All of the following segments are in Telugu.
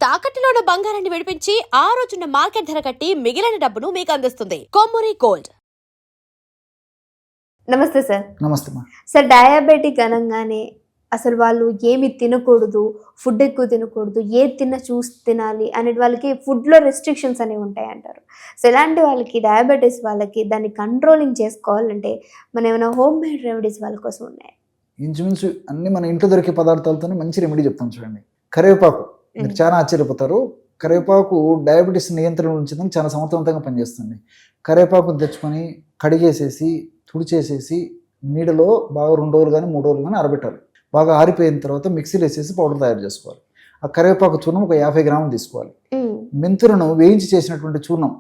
తాకట్టులో ఉన్న బంగారాన్ని విడిపించి ఆ రోజున్న మార్కెట్ ధర కట్టి మిగిలిన డబ్బును మీకు అందిస్తుంది కొమ్మూరి గోల్డ్. నమస్తే సార్. నమస్తే మా. సార్, డయాబెటిక్ అనగానే అసలు వాళ్ళు ఏమి తినకూడదు, ఫుడ్ ఎక్కువ తినకూడదు, ఏది తిన్నా చూసి తినాలి అనే వాళ్ళకి ఫుడ్లో రెస్ట్రిక్షన్స్ అనేవి ఉంటాయి అంటారు. సో ఇలాంటి వాళ్ళకి, డయాబెటీస్ వాళ్ళకి దాన్ని కంట్రోలింగ్ చేసుకోవాలంటే మన ఏమైనా హోమ్ మేడ్ రెమెడీస్ వాళ్ళ కోసం ఉన్నాయి? ఇంచుమించు అన్ని మన ఇంట్లో దొరికే పదార్థాలతోనే మంచి రెమెడీ చెప్తాను చూడండి. కరివేపాకు, మీరు చాలా ఆశ్చర్యపోతారు. కరివేపాకు డయాబెటీస్ నియంత్రణ ఉంచడానికి చాలా సమర్థవంతంగా పనిచేస్తుంది. కరివేపాకుని తెచ్చుకొని కడిగేసేసి తుడిచేసేసి నీడలో బాగా 2 రోజులు కానీ 3 రోజులు కానీ ఆరబెట్టాలి. బాగా ఆరిపోయిన తర్వాత మిక్సీలో వేసేసి పౌడర్ తయారు చేసుకోవాలి. ఆ కరివేపాకు చూర్ణం ఒక 50 గ్రాములు తీసుకోవాలి. మెంతులను వేయించి చేసినటువంటి చూర్ణం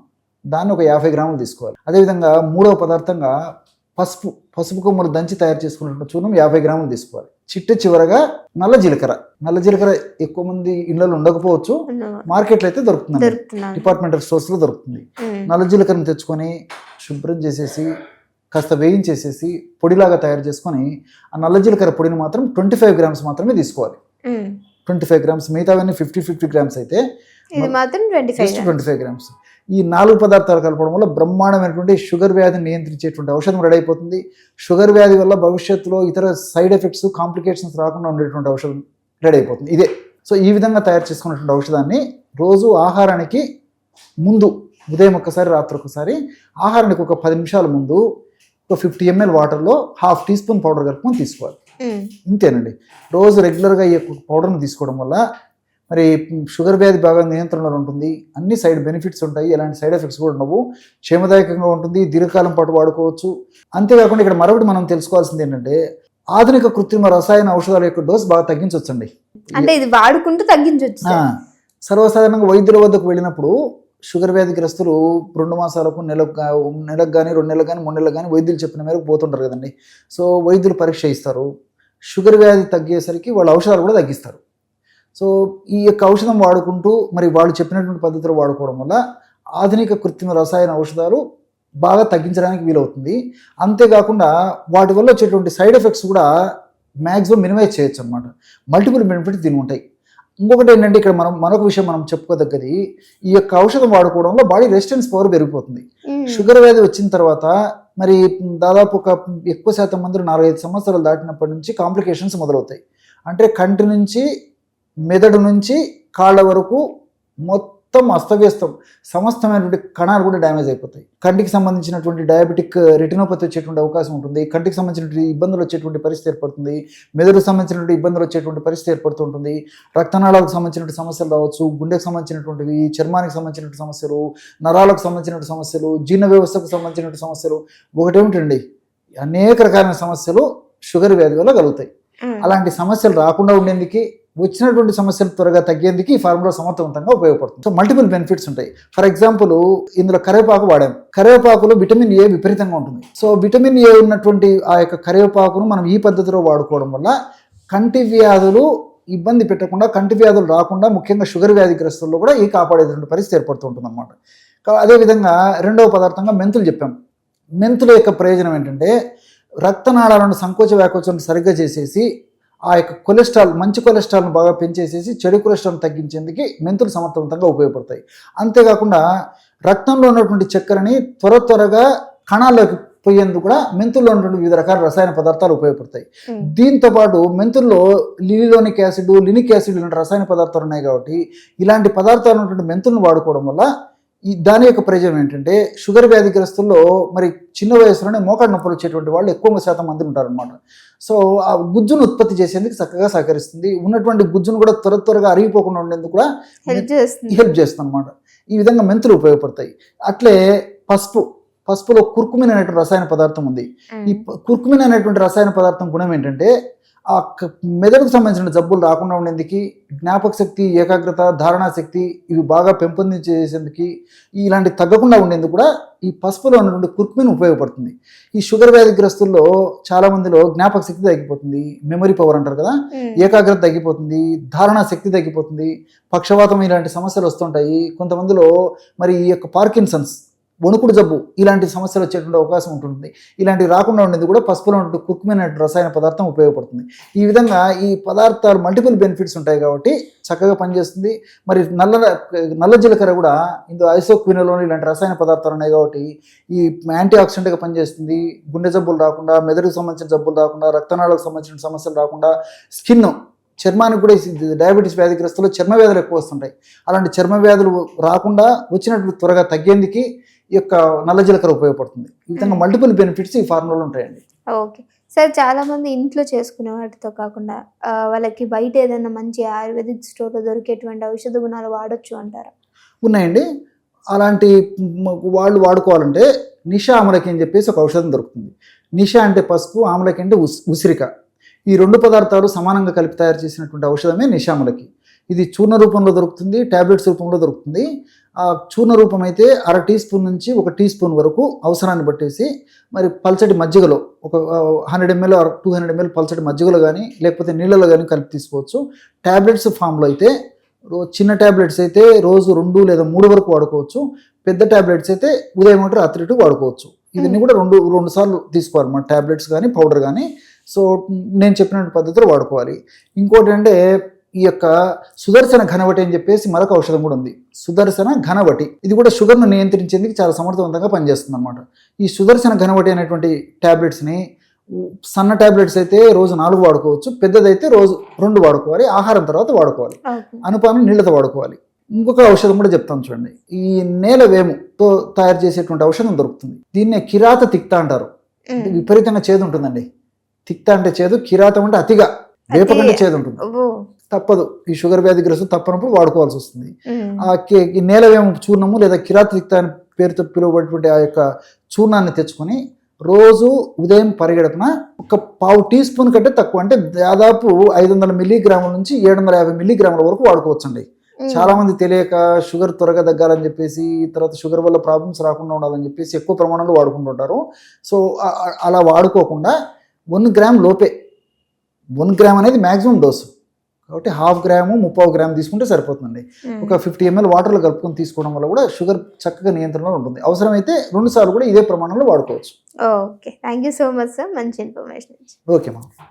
దాన్ని ఒక 50 గ్రాములు తీసుకోవాలి. అదేవిధంగా మూడవ పదార్థంగా పసుపు కొమ్మలు దంచి తయారు చేసుకున్నటువంటి చూర్ణం 50 గ్రాములు తీసుకోవాలి. చివరగా నల్ల జీలకర్ర ఎక్కువ మంది ఇళ్లలో ఉండకపోవచ్చు, మార్కెట్లో అయితే దొరుకుతుంది, డిపార్ట్మెంటల్ స్టోర్స్లో దొరుకుతుంది. నల్ల జీలకర్రను తెచ్చుకొని శుభ్రం చేసేసి కాస్త వేయించేసేసి పొడిలాగా తయారు చేసుకొని ఆ నల్ల జీలకర్ర పొడిని మాత్రం 25 గ్రామ్స్ మాత్రమే తీసుకోవాలి. 25 గ్రామ్స్, మిగతావన్నీ 50 గ్రామ్స్ అయితే ఇది మాత్రం 25 గ్రామ్స్. ఈ 4 పదార్థాలు కలపడం వల్ల బ్రహ్మాండమైనటువంటి షుగర్ వ్యాధిని నియంత్రించేటువంటి ఔషధం రెడీ అయిపోతుంది. షుగర్ వ్యాధి వల్ల భవిష్యత్తులో ఇతర సైడ్ ఎఫెక్ట్స్, కాంప్లికేషన్స్ రాకుండా ఉండేటువంటి ఔషధం రెడీ అయిపోతుంది ఇదే. సో ఈ విధంగా తయారు చేసుకున్నటువంటి ఔషధాన్ని రోజు ఆహారానికి ముందు, ఉదయం ఒక్కసారి, రాత్రి ఒక్కసారి, ఆహారానికి ఒక 10 నిమిషాల ముందు ఒక 50 ml వాటర్లో 1/2 టీ స్పూన్ పౌడర్ కలుపుకొని తీసుకోవాలి. ఇంతేనండి. రోజు రెగ్యులర్గా ఈ పౌడర్ని తీసుకోవడం వల్ల మరి షుగర్ వ్యాధి బాగా నియంత్రణలో ఉంటుంది. అన్ని సైడ్ బెనిఫిట్స్ ఉంటాయి, ఎలాంటి సైడ్ ఎఫెక్ట్స్ కూడా ఉండవు. క్షేమదాయకంగా ఉంటుంది, దీర్ఘకాలం పాటు వాడుకోవచ్చు. అంతేకాకుండా ఇక్కడ మరొకటి మనం తెలుసుకోవాల్సింది ఏంటంటే, ఆధునిక కృత్రిమ రసాయన ఔషధాల యొక్క డోస్ బాగా తగ్గించవచ్చండి. అంటే ఇది వాడుకుంటూ తగ్గించవచ్చు. సర్వసాధారణంగా వైద్యుల వద్దకు వెళ్ళినప్పుడు షుగర్ వ్యాధిగ్రస్తులు 2 మాసాలకు, నెలకు కానీ 2 నెలలకు కానీ 3 నెలలకు కానీ వైద్యులు చెప్పిన మేరకు పోతుంటారు కదండి. సో వైద్యులు పరీక్ష ఇస్తారు. షుగర్ వ్యాధి తగ్గేసరికి వాళ్ళ ఔషధాలు కూడా తగ్గిస్తారు. సో ఈ యొక్క ఔషధం వాడుకుంటూ మరి వాళ్ళు చెప్పినటువంటి పద్ధతిలో వాడుకోవడం వల్ల ఆధునిక కృత్రిమ రసాయన ఔషధాలు బాగా తగ్గించడానికి వీలవుతుంది. అంతేకాకుండా వాటి వల్ల వచ్చేటువంటి సైడ్ ఎఫెక్ట్స్ కూడా మ్యాక్సిమం మినిమైజ్ చేయొచ్చు అన్నమాట. మల్టిపుల్ బెనిఫిట్స్ దీని ఉంటాయి. ఇంకొకటి ఏంటంటే, ఇక్కడ మరొక విషయం మనం చెప్పుకోదగ్గది, ఈ యొక్క ఔషధం వాడుకోవడంలో బాడీ రెసిస్టెన్స్ పవర్ పెరిగిపోతుంది. షుగర్ వ్యాధి వచ్చిన తర్వాత మరి దాదాపు ఒక ఎక్కువ శాతం మంది 4-5 సంవత్సరాలు దాటినప్పటి నుంచి కాంప్లికేషన్స్ మొదలవుతాయి. అంటే కంటి నుంచి, మెదడు నుంచి కాళ్ళ వరకు మొత్తం అస్తవ్యస్తం, సమస్తమైనటువంటి కణాలు కూడా డ్యామేజ్ అయిపోతాయి. కంటికి సంబంధించినటువంటి డయాబెటిక్ రెటినోపతి వచ్చేటువంటి అవకాశం ఉంటుంది. కంటికి సంబంధించినటువంటి ఇబ్బందులు వచ్చేటువంటి పరిస్థితి ఏర్పడుతుంది. మెదడుకు సంబంధించినటువంటి ఇబ్బందులు వచ్చేటువంటి పరిస్థితి ఏర్పడుతుంటుంది. రక్తనాళాలకు సంబంధించినటువంటి సమస్యలు రావచ్చు, గుండెకు సంబంధించినటువంటివి, చర్మానికి సంబంధించినటువంటి సమస్యలు, నరాలకు సంబంధించినటువంటి సమస్యలు, జీర్ణ వ్యవస్థకు సంబంధించినటువంటి సమస్యలు, ఒకటేమిటండి అనేక రకాలైన సమస్యలు షుగర్ వ్యాధి వల్ల కలుగుతాయి. అలాంటి సమస్యలు రాకుండా ఉండేందుకు, వచ్చినటువంటి సమస్యలు త్వరగా తగ్గేందుకు ఈ ఫార్ములా సమర్థవంతంగా ఉపయోగపడుతుంది. సో మల్టిపుల్ బెనిఫిట్స్ ఉంటాయి. ఫర్ ఎగ్జాంపుల్, ఇందులో కరివేపాకు వాడాము. కరివేపాకులో విటమిన్ ఏ విపరీతంగా ఉంటుంది. సో విటమిన్ ఏ ఉన్నటువంటి ఆ యొక్క కరివేపాకును మనం ఈ పద్ధతిలో వాడుకోవడం వల్ల కంటి వ్యాధులు ఇబ్బంది పెట్టకుండా, కంటి వ్యాధులు రాకుండా, ముఖ్యంగా షుగర్ వ్యాధిగ్రస్తుల్లో కూడా ఈ కాపాడేటువంటి పరిస్థితి ఏర్పడుతూ ఉంటుంది అన్నమాట. అదేవిధంగా రెండవ పదార్థంగా మెంతులు చెప్పాం. మెంతుల యొక్క ప్రయోజనం ఏంటంటే, రక్తనాళాలను సంకోచ వ్యాకోచాలను సరిగ్గా చేసేసి ఆ యొక్క కొలెస్ట్రాల్, మంచి కొలెస్ట్రాల్ను బాగా పెంచేసేసి చెడు కొలెస్ట్రాల్ను తగ్గించేందుకు మెంతులు సమర్థవంతంగా ఉపయోగపడతాయి. అంతేకాకుండా రక్తంలో ఉన్నటువంటి చక్కెరని త్వరగా కణాల్లోకి పోయేందుకు కూడా మెంతుల్లో ఉన్నటువంటి వివిధ రకాల రసాయన పదార్థాలు ఉపయోగపడతాయి. దీంతో పాటు మెంతుల్లో లినిక్ యాసిడ్ ఇలాంటి రసాయన పదార్థాలు ఉన్నాయి. కాబట్టి ఇలాంటి పదార్థాలు ఉన్నటువంటి మెంతులను వాడుకోవడం వల్ల దాని యొక్క ప్రయోజనం ఏంటంటే, షుగర్ వ్యాధిగ్రస్తుల్లో మరి చిన్న వయసులోనే మోకాడు నొప్పులు వచ్చేటువంటి వాళ్ళు ఎక్కువ శాతం మంది ఉంటారనమాట. సో ఆ గుజ్జును ఉత్పత్తి చేసేందుకు చక్కగా సహకరిస్తుంది. ఉన్నటువంటి గుజ్జును కూడా త్వరగా అరిగిపోకుండా ఉండేందుకు కూడా హెల్ప్ చేస్తుంది అనమాట. ఈ విధంగా మెంతులు ఉపయోగపడతాయి. అట్లే పసుపులో కుర్కుమిన్ అనేటువంటి రసాయన పదార్థం ఉంది. ఈ కుర్కుమిన్ అనేటువంటి రసాయన పదార్థం గుణం ఏంటంటే, ఆ మెదడుకు సంబంధించిన జబ్బులు రాకుండా ఉండేందుకు, జ్ఞాపక శక్తి, ఏకాగ్రత, ధారణా శక్తి ఇవి బాగా పెంపొందించేసేందుకు, ఇలాంటి తగ్గకుండా ఉండేందుకు కూడా ఈ పసుపులో ఉన్నటువంటి కుర్కుమిన్ ఉపయోగపడుతుంది. ఈ షుగర్ వ్యాధిగ్రస్తుల్లో చాలా మందిలో జ్ఞాపక శక్తి తగ్గిపోతుంది, మెమరీ పవర్ అంటారు కదా, ఏకాగ్రత తగ్గిపోతుంది, ధారణా శక్తి తగ్గిపోతుంది, పక్షవాతం ఇలాంటి సమస్యలు వస్తుంటాయి. కొంతమందిలో మరి ఈ యొక్క పార్కిన్సన్స్ వణుకుడు జబ్బు ఇలాంటి సమస్యలు వచ్చేటువంటి అవకాశం ఉంటుంది. ఇలాంటివి రాకుండా ఉండేది కూడా పసుపులో ఉండే కుర్కుమిన్ అనే రసాయన పదార్థం ఉపయోగపడుతుంది. ఈ విధంగా ఈ పదార్థాలు మల్టిపుల్ బెనిఫిట్స్ ఉంటాయి కాబట్టి చక్కగా పనిచేస్తుంది. మరి నల్ల జీలకర్ర కూడా ఇందులో ఐసోక్వినోలోన్ ఇలాంటి రసాయన పదార్థాలు ఉన్నాయి కాబట్టి ఈ యాంటీ ఆక్సిడెంట్గా పనిచేస్తుంది. గుండె జబ్బులు రాకుండా, మెదడుకు సంబంధించిన జబ్బులు రాకుండా, రక్తనాళాలకు సంబంధించిన సమస్యలు రాకుండా, స్కిన్ చర్మానికి కూడా డయాబెటీస్ వ్యాధిగ్రస్తులు చర్మ వ్యాధులు ఎక్కువ వస్తుంటాయి. అలాంటి చర్మ వ్యాధులు రాకుండా వచ్చినట్టు త్వరగా తగ్గేందుకు ఈ యొక్క నల్ల జీలకర్ర ఉపయోగపడుతుంది. ఈ విధంగా మల్టిపుల్ బెనిఫిట్స్ ఈ ఫార్ములాలో ఉంటాయండి. ఓకే సార్, చాలా మంది ఇంట్లో చేసుకునే వాటితో కాకుండా వాళ్ళకి బయట ఏదైనా మంచి ఆయుర్వేదిక్ స్టోర్లో దొరికేటువంటి ఔషధ గుణాలు వాడొచ్చు అంటారా? ఉన్నాయండి. అలాంటి వాళ్ళు వాడుకోవాలంటే నిషా ఆమలకి అని చెప్పేసి ఒక ఔషధం దొరుకుతుంది. నిషా అంటే పసుపు, ఆమలకి అంటే ఉసిరిక. ఈ రెండు పదార్థాలు సమానంగా కలిపి తయారు చేసినటువంటి ఔషధమే నిషామలకి. ఇది చూర్ణ రూపంలో దొరుకుతుంది, ట్యాబ్లెట్స్ రూపంలో దొరుకుతుంది. ఆ చూర్ణ రూపం అయితే 1/2 టీ స్పూన్ నుంచి 1 టీ స్పూన్ వరకు అవసరాన్ని బట్టేసి మరి పల్చటి మజ్జిగలో ఒక 100 ml 200 ml పల్చటి మజ్జిగలో కానీ లేకపోతే నీళ్ళలో కానీ కలిపి తీసుకోవచ్చు. ట్యాబ్లెట్స్ ఫామ్లో అయితే చిన్న ట్యాబ్లెట్స్ అయితే రోజు 2 లేదా 3 వరకు వాడుకోవచ్చు. పెద్ద ట్యాబ్లెట్స్ అయితే ఉదయం ఒకటి రాత్రి ఇటు వాడుకోవచ్చు. ఇవన్నీ కూడా రెండు సార్లు తీసుకోవాలన్నమాట, ట్యాబ్లెట్స్ కానీ పౌడర్ కానీ. సో నేను చెప్పిన పద్ధతిలో వాడుకోవాలి. ఇంకోటి అంటే ఈ యొక్క సుదర్శన ఘనవటి అని చెప్పేసి మరొక ఔషధం కూడా ఉంది. సుదర్శన ఘనవటి ఇది కూడా షుగర్ను నియంత్రించేందుకు చాలా సమర్థవంతంగా పనిచేస్తుంది అనమాట. ఈ సుదర్శన ఘనవటి అనేటువంటి ట్యాబ్లెట్స్ని సన్న ట్యాబ్లెట్స్ అయితే రోజు 4 వాడుకోవచ్చు, పెద్దదైతే రోజు 2 వాడుకోవాలి. ఆహారం తర్వాత వాడుకోవాలి, అనుపానం నీళ్ళతో వాడుకోవాలి. ఇంకొక ఔషధం కూడా చెప్తాను చూడండి. ఈ నేల వేముతో తయారు చేసేటువంటి ఔషధం దొరుకుతుంది. దీన్నే కిరాత తిక్త అంటారు. విపరీతంగా చేదు ఉంటుందండి. తిక్త అంటే చేదు, కిరాతం అంటే అతిగా వేపకంటే చేదు ఉంటుంది. తప్పదు, ఈ షుగర్ వ్యాధిగ్రస్తులు తప్పనప్పుడు వాడుకోవాల్సి వస్తుంది. ఈ నేలవేము చూర్ణము లేదా కిరాత తిక్త అనే పేరుతో పిలువబడేటువంటి ఆ యొక్క చూర్ణాన్ని తెచ్చుకొని రోజు ఉదయం పరిగెడుపున ఒక 1/4 టీ స్పూన్ కంటే తక్కువ, అంటే దాదాపు 500 మిల్లీగ్రాముల నుంచి 750 మిల్లీగ్రాముల వరకు వాడుకోవచ్చండి. చాలా మంది తెలియక షుగర్ త్వరగా తగ్గాలని చెప్పేసి, తర్వాత షుగర్ వల్ల ప్రాబ్లమ్స్ రాకుండా ఉండాలని చెప్పేసి ఎక్కువ ప్రమాణంలో వాడుకుంటుంటారు. సో అలా వాడుకోకుండా 1 గ్రామ్ లోపే, 1 గ్రామ్ అనేది మ్యాక్సిమం డోసు కాబట్టి 1/2 గ్రాము 30 గ్రామ్ తీసుకుంటే సరిపోతుందండి. ఒక 50 ml వాటర్లో కలుపుకొని తీసుకోవడం వల్ల కూడా షుగర్ చక్కగా నియంత్రణలో ఉంటుంది. అవసరమైతే 2 సార్లు కూడా ఇదే ప్రమాణంలో వాడుకోవచ్చు. Okay, thank you so much sir, మంచి ఇన్ఫర్మేషన్. ఓకే మా.